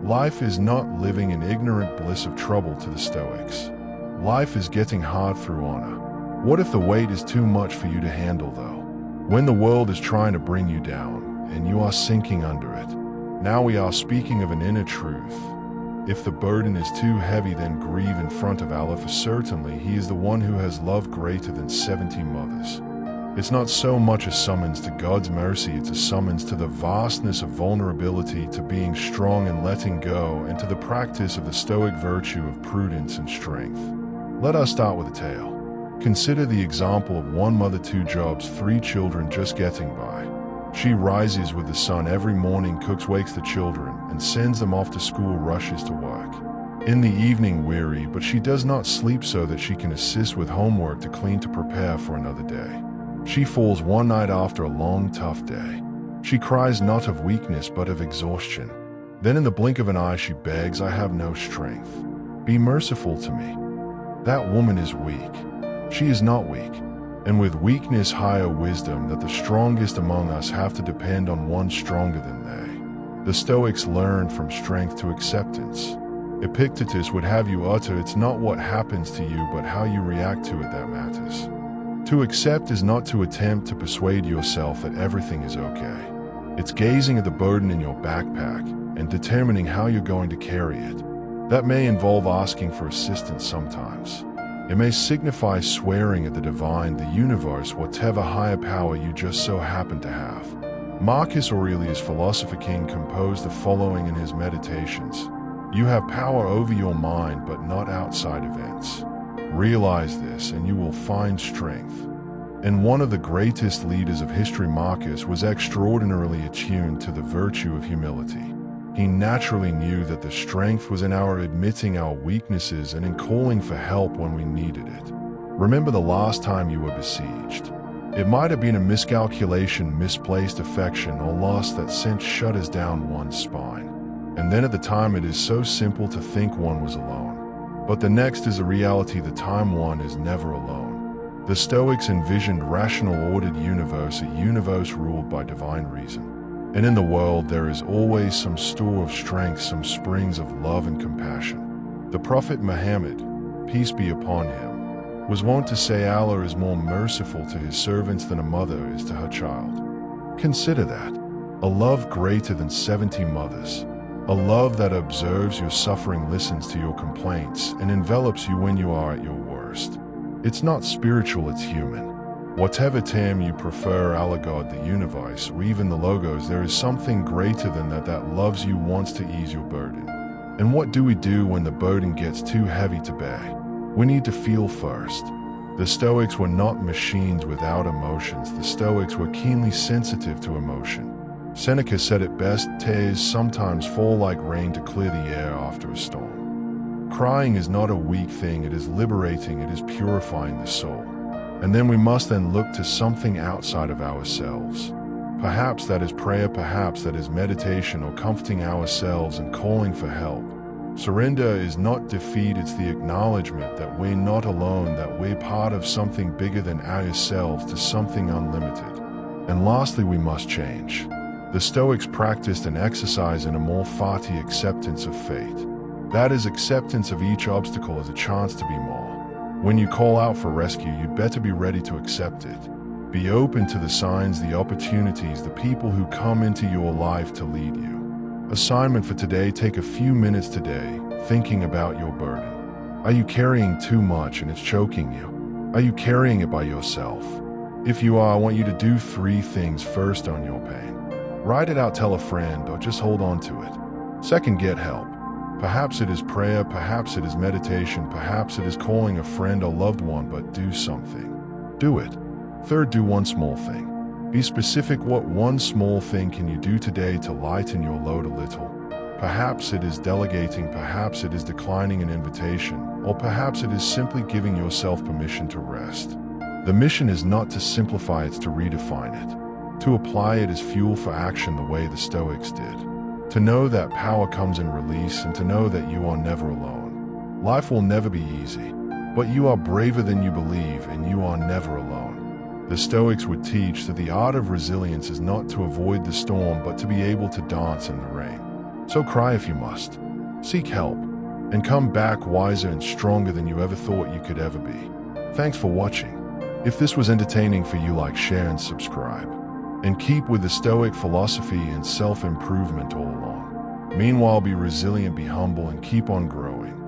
Life is not living in ignorant bliss of trouble to the Stoics. Life is getting hard through honor. What if the weight is too much for you to handle, though? When the world is trying to bring you down, and you are sinking under it. Now we are speaking of an inner truth. If the burden is too heavy, then grieve in front of Allah, for certainly He is the one who has love greater than 70 mothers. It's not so much a summons to God's mercy, it's a summons to the vastness of vulnerability, to being strong and letting go, and to the practice of the Stoic virtue of prudence and strength. Let us start with a tale. Consider the example of one mother, 2 jobs, 3 children, just getting by. She rises with the sun every morning, cooks, wakes the children, and sends them off to school, rushes to work. In the evening, weary, but she does not sleep so that she can assist with homework, to clean, to prepare for another day. She falls one night after a long, tough day. She cries not of weakness but of exhaustion. Then in the blink of an eye she begs, "I have no strength. Be merciful to me." That woman is weak. She is not weak. And with weakness higher wisdom, that the strongest among us have to depend on one stronger than they. The Stoics learned from strength to acceptance. Epictetus would have you utter, "It's not what happens to you but how you react to it that matters." To accept is not to attempt to persuade yourself that everything is okay. It's gazing at the burden in your backpack and determining how you're going to carry it. That may involve asking for assistance sometimes. It may signify swearing at the divine, the universe, whatever higher power you just so happen to have. Marcus Aurelius, philosopher king, composed the following in his Meditations: "You have power over your mind, but not outside events. Realize this and you will find strength." And one of the greatest leaders of history, Marcus, was extraordinarily attuned to the virtue of humility. He naturally knew that the strength was in our admitting our weaknesses and in calling for help when we needed it. Remember the last time you were besieged. It might have been a miscalculation, misplaced affection, or loss that sent shudders down one's spine. And then at the time it is so simple to think one was alone. But the next is a reality: the time one is never alone. The Stoics envisioned rational, ordered universe, a universe ruled by divine reason. And in the world there is always some store of strength, some springs of love and compassion. The Prophet Muhammad, peace be upon him, was wont to say, "Allah is more merciful to his servants than a mother is to her child." Consider that. A love greater than 70 mothers. A love that observes your suffering, listens to your complaints, and envelops you when you are at your worst. It's not spiritual, it's human. Whatever term you prefer, Allah, God, the universe, or even the logos, there is something greater than that that loves you, wants to ease your burden. And what do we do when the burden gets too heavy to bear? We need to feel first. The Stoics were not machines without emotions. The Stoics were keenly sensitive to emotion. Seneca said it best, "Tears sometimes fall like rain to clear the air after a storm." Crying is not a weak thing, it is liberating, it is purifying the soul. And then we must then look to something outside of ourselves. Perhaps that is prayer, perhaps that is meditation, or comforting ourselves and calling for help. Surrender is not defeat, it's the acknowledgement that we're not alone, that we're part of something bigger than ourselves, to something unlimited. And lastly, we must change. The Stoics practiced and exercised an amor fati, acceptance of fate. That is, acceptance of each obstacle as a chance to be more. When you call out for rescue, you'd better be ready to accept it. Be open to the signs, the opportunities, the people who come into your life to lead you. Assignment for today: take a few minutes today thinking about your burden. Are you carrying too much and it's choking you? Are you carrying it by yourself? If you are, I want you to do 3 things. First, on your pain. Write it out, tell a friend, or just hold on to it. Second, get help. Perhaps it is prayer, perhaps it is meditation, perhaps it is calling a friend or loved one, but do something. Do it. Third, do one small thing. Be specific. What one small thing can you do today to lighten your load a little? Perhaps it is delegating, perhaps it is declining an invitation, or perhaps it is simply giving yourself permission to rest. The mission is not to simplify, it's to redefine it. To apply it as fuel for action the way the Stoics did. To know that power comes in release, and to know that you are never alone. Life will never be easy, but you are braver than you believe, and you are never alone. The Stoics would teach that the art of resilience is not to avoid the storm, but to be able to dance in the rain. So cry if you must. Seek help, and come back wiser and stronger than you ever thought you could ever be. Thanks for watching. If this was entertaining for you, like, share, and subscribe. And keep with the Stoic philosophy and self-improvement all along. Meanwhile, be resilient, be humble, and keep on growing.